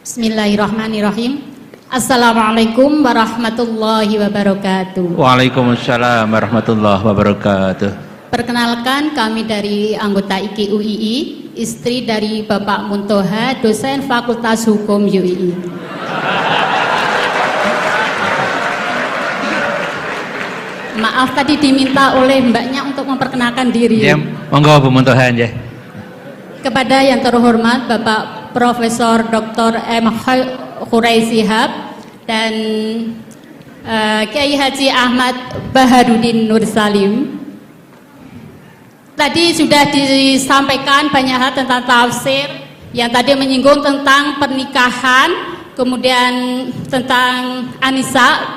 Bismillahirrahmanirrahim. Assalamualaikum warahmatullahi wabarakatuh. Waalaikumsalam warahmatullahi wabarakatuh. Perkenalkan, kami dari anggota IKI UII, istri dari Bapak Muntoha, dosen Fakultas Hukum UII. Maaf, tadi diminta oleh mbaknya untuk memperkenalkan diri. Ya, monggo Bu Muntoha ya. Kepada yang terhormat Bapak Profesor Dr. M. Khurai Shihab dan Kiai Haji Ahmad Baharudin Nur Salim. Tadi sudah disampaikan banyak hal tentang tafsir, yang tadi menyinggung tentang pernikahan, kemudian tentang Anisa,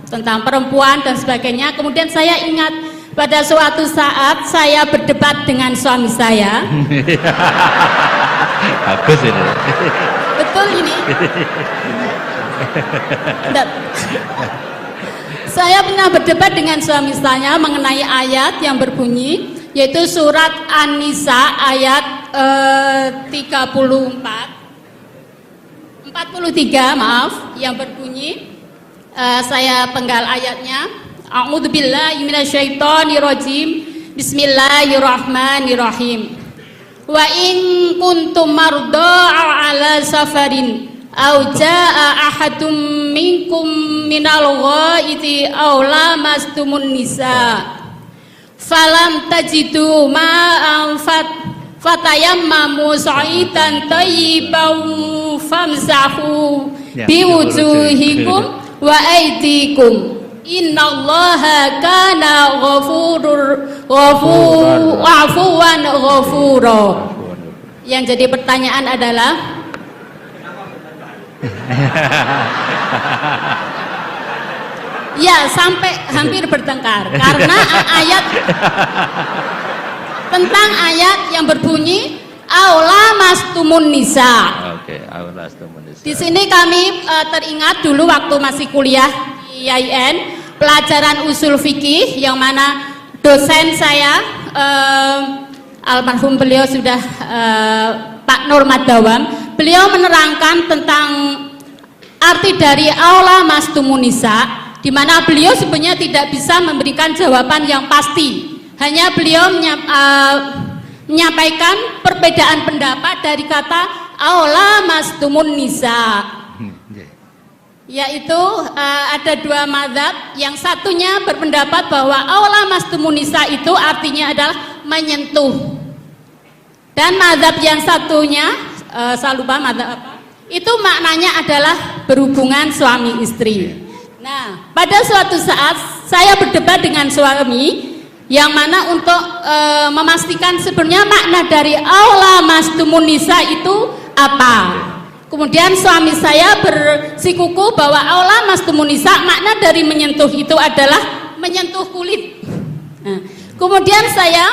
tentang perempuan dan sebagainya. Kemudian saya ingat pada suatu saat saya berdebat dengan suami saya. Bagus ini. Betul ini. Saya pernah berdebat dengan suami saya mengenai ayat yang berbunyi, yaitu surat An-Nisa ayat 43 maaf, yang berbunyi, saya penggal ayatnya. A'udzubillahi minasyaitonirrajim. Bismillahirrahmanirrahim. Wa in kuntum mardaa 'ala safarin aw jaa ahadum minkum minal ghaiti aw lamastumun nisa falam tajidu ma'an fatayammamu sa'idan thayyiban famsahu biwujuhikum wa aydikum. Innallaha kana afuwan ghafura. Yang jadi pertanyaan adalah ya, sampai hampir bertengkar karena ayat tentang ayat yang berbunyi aula mastumun nisa. Oke, aula mastumun nisa. Di sini kami teringat dulu waktu masih kuliah di IAIN, pelajaran usul fikih, yang mana dosen saya almarhum beliau sudah Pak Nur Madawam, beliau menerangkan tentang arti dari aula mastumun nisa, di mana beliau sebenarnya tidak bisa memberikan jawaban yang pasti. Hanya beliau menyampaikan perbedaan pendapat dari kata aula mastumun nisa, yaitu ada dua mazhab. Yang satunya berpendapat bahwa aula mastumun nisa itu artinya adalah menyentuh, dan mazhab yang satunya saya lupa mazhab apa, itu maknanya adalah berhubungan suami istri. Nah, pada suatu saat saya berdebat dengan suami, yang mana untuk memastikan sebenarnya makna dari aula mastumun nisa itu apa. Kemudian suami saya bersikuku bahwa aula mastumun nisa, makna dari menyentuh itu adalah menyentuh kulit. Nah, kemudian saya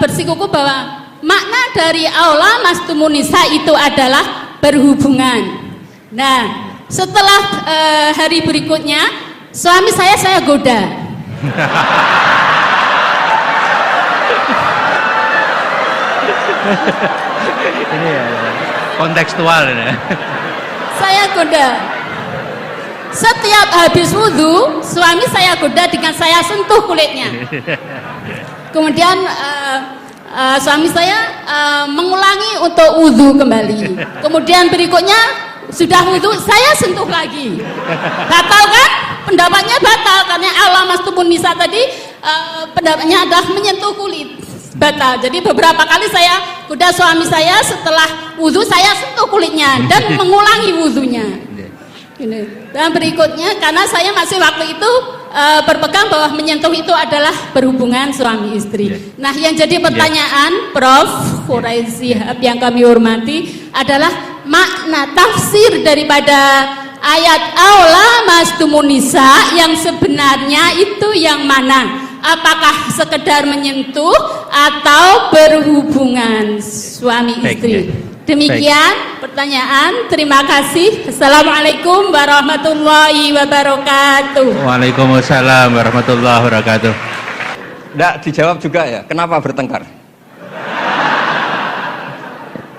bersikuku bahwa makna dari aula mastumun nisa itu adalah berhubungan. Nah, setelah hari berikutnya suami saya goda. Ini ya, kontekstual ini. Saya goda. Setiap habis wudhu, suami saya goda dengan saya sentuh kulitnya. Kemudian suami saya mengulangi untuk wudhu kembali. Kemudian berikutnya sudah wudhu, saya sentuh lagi. Batal kan? Pendapatnya batal karena aula mastumun nisa tadi pendapatnya adalah menyentuh kulit. Batal. Jadi beberapa kali saya goda suami saya, setelah wudhu saya sentuh kulitnya dan mengulangi wudhunya. Dan berikutnya, karena saya masih waktu itu berpegang bahwa menyentuh itu adalah berhubungan suami istri. Nah, yang jadi pertanyaan Prof. Khurai Shihab yang kami hormati adalah makna tafsir daripada ayat aula mastumun nisa yang sebenarnya itu yang mana? Apakah sekedar menyentuh atau berhubungan suami istri? Demikian pertanyaan. Terima kasih. Assalamualaikum warahmatullahi wabarakatuh. Waalaikumsalam warahmatullahi wabarakatuh. Tidak dijawab juga ya, kenapa bertengkar?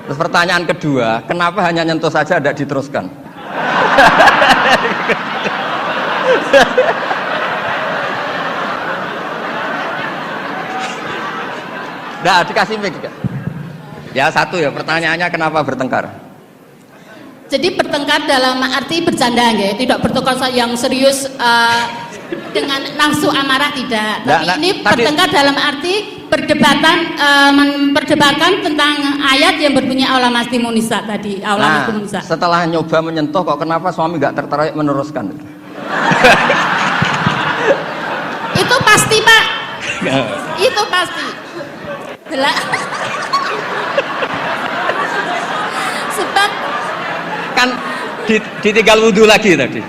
Terus pertanyaan kedua, kenapa hanya nyentuh saja tidak diteruskan? Nah, dikasih mic juga. Ya satu ya, pertanyaannya kenapa bertengkar? Jadi bertengkar dalam arti bercanda ya, tidak bertengkar yang serius dengan nafsu amarah tidak. Tapi ini bertengkar dalam arti memperdebatkan tentang ayat yang berbunyi aula mastimunisa tadi, aula mastimunisa. Setelah nyoba menyentuh kok kenapa suami nggak tertarik meneruskan? Itu pasti, Pak. Itu pasti. Sebab kan ditinggal wudhu lagi tadi.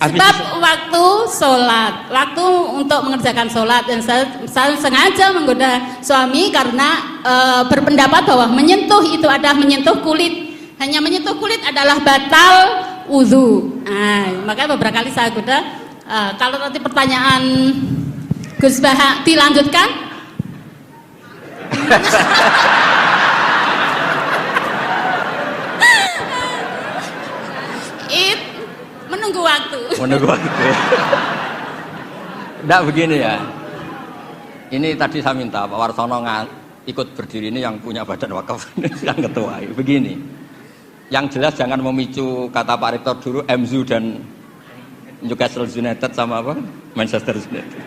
Sebab waktu sholat, waktu untuk mengerjakan sholat, dan saya sengaja menggoda suami karena berpendapat bahwa menyentuh itu adalah menyentuh kulit, hanya menyentuh kulit adalah batal wudhu. Makanya beberapa kali saya goda. Kalau nanti pertanyaan Gus Bah dilanjutkan. Menunggu waktu. Enggak begini ya. Ini tadi saya minta Pak Warsono ikut berdiri ini yang punya badan wakaf yang ketua. Begini. Yang jelas jangan memicu kata Pak Rektor dulu MZU dan Newcastle United sama apa? Manchester United.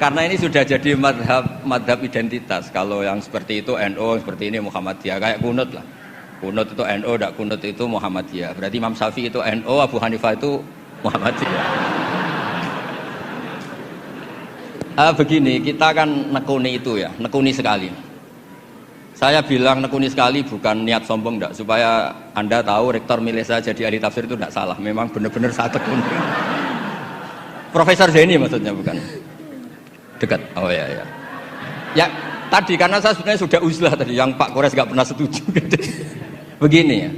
Karena ini sudah jadi madhab identitas. Kalau yang seperti itu NU, seperti ini Muhammadiyah, kayak kunut lah. Kunut itu NU, tidak kunut itu Muhammadiyah. Berarti Imam Syafi'i itu NU, Abu Hanifah itu Muhammadiyah. Begini, kita kan nekuni itu ya, nekuni sekali. Saya bilang nekuni sekali bukan niat sombong enggak, supaya Anda tahu Rektor milih saya jadi ahli tafsir itu tidak salah. Memang benar-benar saya tekuni. Profesor Zaini maksudnya bukan. Dekat. Oh ya. Ya, tadi karena saya sebenarnya sudah uzlah tadi yang Pak Kores nggak pernah setuju. Begini ya.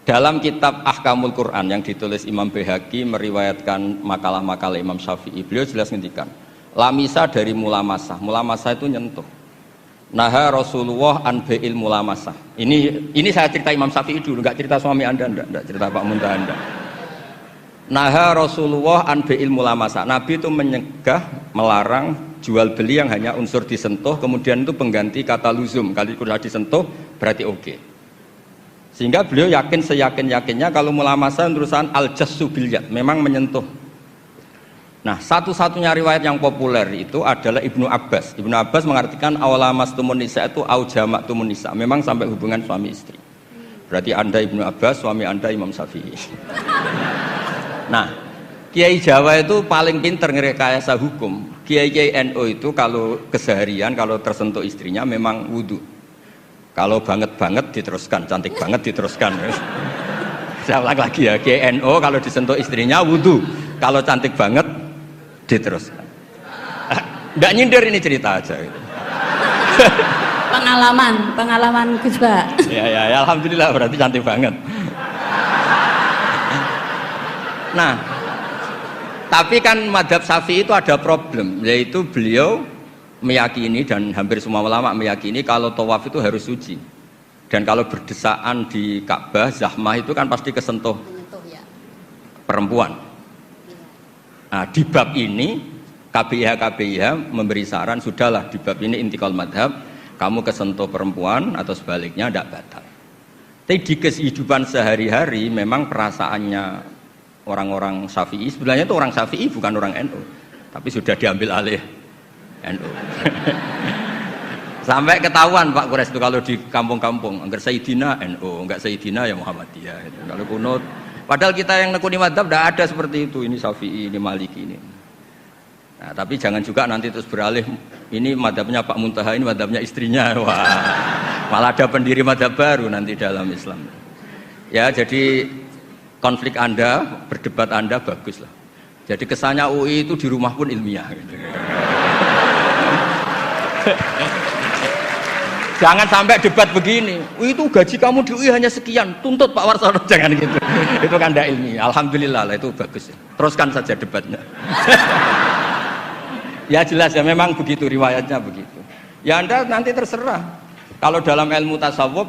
Dalam kitab Ahkamul Quran yang ditulis Imam Baihaqi meriwayatkan makalah-makalah Imam Syafi'i, beliau jelas ngendikan, lamisa dari mulamasah. Mulamasah itu nyentuh. Naha Rasulullah an bai'il mulamasah. Ini saya cerita Imam Syafi'i dulu, enggak cerita suami Anda, enggak cerita Pak Muntaha Anda. Naha Rasulullah an bai'il mulamasah. Nabi itu menyegah, melarang jual beli yang hanya unsur disentuh, kemudian itu pengganti kata luzum. Kalau sudah disentuh berarti oke. Sehingga beliau yakin seyakin-yakinnya kalau mulamasah terusan al-jassu bil yad, memang menyentuh. Nah, satu-satunya riwayat yang populer itu adalah Ibnu Abbas. Ibnu Abbas mengartikan awalamas tumun nisa itu au jamak tumun nisa, memang sampai hubungan suami istri. Berarti Anda Ibnu Abbas, suami Anda Imam Syafi'i. Nah, Kiai Jawa itu paling pinter ngerekayasa hukum. Kiai NU itu kalau keseharian, kalau tersentuh istrinya memang wudhu. Kalau banget diteruskan, cantik banget diteruskan. Saya ulang lagi ya, Kiai NU kalau disentuh istrinya wudhu. Kalau cantik banget diteruskan. Nggak nyindir, ini cerita aja. Gitu. Pengalaman Gus Bah. Ya, alhamdulillah berarti cantik banget. Nah, tapi kan madhab Syafi'i itu ada problem, yaitu beliau meyakini dan hampir semua ulama meyakini kalau tawaf itu harus suci. Dan kalau berdesaan di Ka'bah, zahmah itu kan pasti kesentuh perempuan. Nah, di bab ini KBIH memberi saran, sudahlah di bab ini intikal madhab, kamu kesentuh perempuan atau sebaliknya tidak batal. Tapi di kehidupan sehari-hari memang perasaannya orang-orang Syafi'i, sebenarnya itu orang Syafi'i bukan orang NU, tapi sudah diambil alih NU. Sampai ketahuan Pak Kures itu kalau di kampung-kampung, enggak Sayyidina NU, enggak Sayyidina ya Muhammadiyah. Kalau kunut, padahal kita yang nekuni madhab tidak ada seperti itu. Ini Syafi'i, ini Maliki ini. Nah, tapi jangan juga nanti terus beralih. Ini madhabnya Pak Muntaha, ini madhabnya istrinya. Wah, malah ada pendiri madhab baru nanti dalam Islam. Ya, jadi konflik Anda, berdebat Anda bagus lah. Jadi kesannya UI itu di rumah pun ilmiah. Gitu. Jangan sampai debat begini. Itu gaji kamu di UI hanya sekian, tuntut Pak Warsono, jangan gitu. Itu kan tidak ilmiah. Alhamdulillah lah, itu bagus. Teruskan saja debatnya. Ya jelas ya, memang begitu riwayatnya begitu. Ya Anda nanti terserah. Kalau dalam ilmu tasawuf,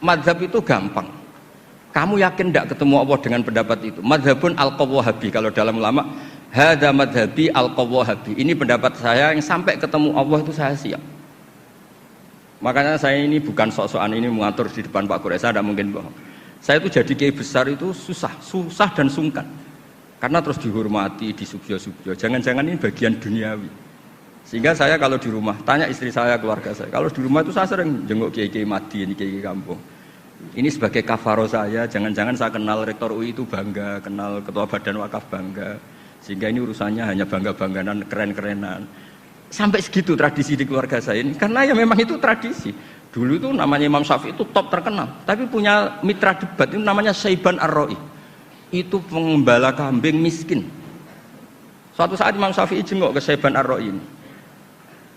madzhab itu gampang. Kamu yakin tidak ketemu Allah dengan pendapat itu? Madzhabun al-Qawahabi. Kalau dalam ulama, hadza madhabi al-Qawahabi. Ini pendapat saya yang sampai ketemu Allah itu saya siap. Makanya saya ini bukan sok-sokan ini mengatur di depan Pak Quraisy, saya tidak mungkin bohong. Saya itu jadi kiai besar itu susah dan sungkan. Karena terus dihormati, disubyo-subyo. Jangan-jangan ini bagian duniawi. Sehingga saya kalau di rumah, tanya istri saya, keluarga saya. Kalau di rumah itu saya sering jenguk kiai-kiai Madi, kiai-kiai kampung. Ini sebagai kafaro saya, jangan-jangan saya kenal rektor UI itu bangga, kenal ketua badan wakaf bangga. Sehingga ini urusannya hanya bangga-bangganan, keren-kerenan. Sampai segitu tradisi di keluarga saya ini. Karena ya memang itu tradisi. Dulu itu namanya Imam Syafi'i itu top terkenal. Tapi punya mitra debat, itu namanya Saiban Ar-Ra'i. Itu pengembala kambing miskin. Suatu saat Imam Syafi'i jenguk ke Saiban Ar-Ra'i ini.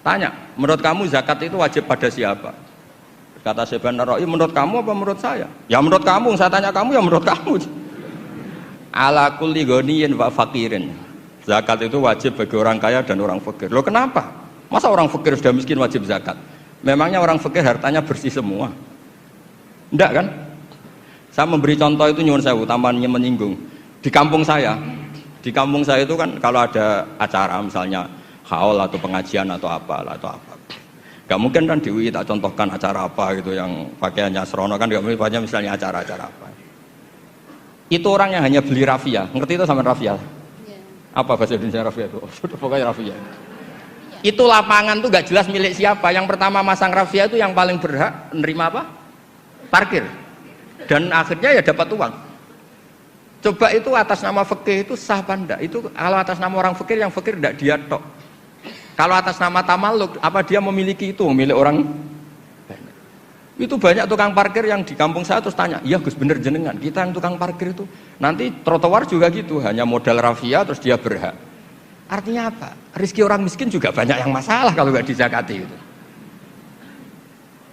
Tanya, menurut kamu zakat itu wajib pada siapa? Kata Saiban Ar-Ra'i, menurut kamu apa menurut saya? Ya menurut kamu, saya tanya kamu ya menurut kamu. Ala kulli ghaniyin wa faqirin. Zakat itu wajib bagi orang kaya dan orang fakir. Loh kenapa? Masa orang fakir sudah miskin wajib zakat? Memangnya orang fakir hartanya bersih semua? Enggak kan? Saya memberi contoh itu nyuwun sewu, tambahannya menyinggung. Di kampung saya itu kan kalau ada acara misalnya haul atau pengajian atau apa. Gak mungkin kan di UI tak contohkan acara apa gitu yang pakaiannya serono kan, gak mungkin misalnya acara-acara apa. Itu orang yang hanya beli rafia, ngerti itu sama rafia? Apa bahasa Indonesia rafia itu? Sudah pokoknya rafia. Itu lapangan tuh gak jelas milik siapa. Yang pertama masang rafia itu yang paling berhak menerima apa? Parkir. Dan akhirnya ya dapat uang. Coba itu atas nama fikih itu sah apa enggak? Itu kalau atas nama orang fikir, yang fikir enggak dia tok. Kalau atas nama tamaluk, apa dia memiliki itu, milik orang banyak. Itu banyak tukang parkir yang di kampung saya terus tanya, iya Gus bener jenengan, kita yang tukang parkir itu nanti trotoar juga gitu, hanya modal rafia terus dia berhak. Artinya apa? Rezeki orang miskin juga banyak yang masalah kalau nggak dizakati itu.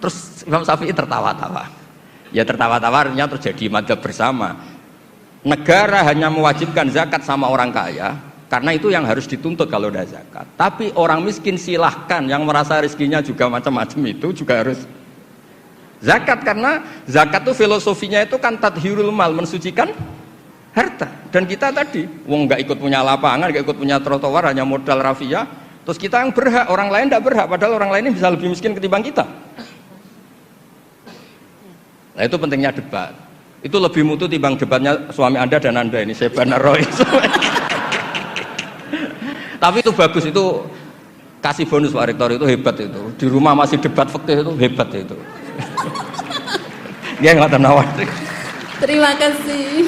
Terus Imam Syafi'i tertawa-tawa. Ya tertawa-tawa artinya terjadi madzhab bersama. Negara hanya mewajibkan zakat sama orang kaya, karena itu yang harus dituntut kalau udah zakat. Tapi orang miskin silahkan, yang merasa rezekinya juga macam-macam itu juga harus zakat. Karena zakat itu filosofinya itu kan tathhirul mal, mensucikan harta. Dan kita tadi, wong nggak ikut punya lapangan, nggak ikut punya trotoar, hanya modal rafia. Terus kita yang berhak, orang lain tidak berhak. Padahal orang lain ini bisa lebih miskin ketimbang kita. Nah itu pentingnya debat. Itu lebih mutu timbang debatnya suami Anda dan Anda ini, Saiban Ar-Ra'i. Tapi itu bagus, itu kasih bonus Pak Rektor, itu hebat itu. Di rumah masih debat fikih itu hebat itu. Dia nggak tahu. Terima kasih.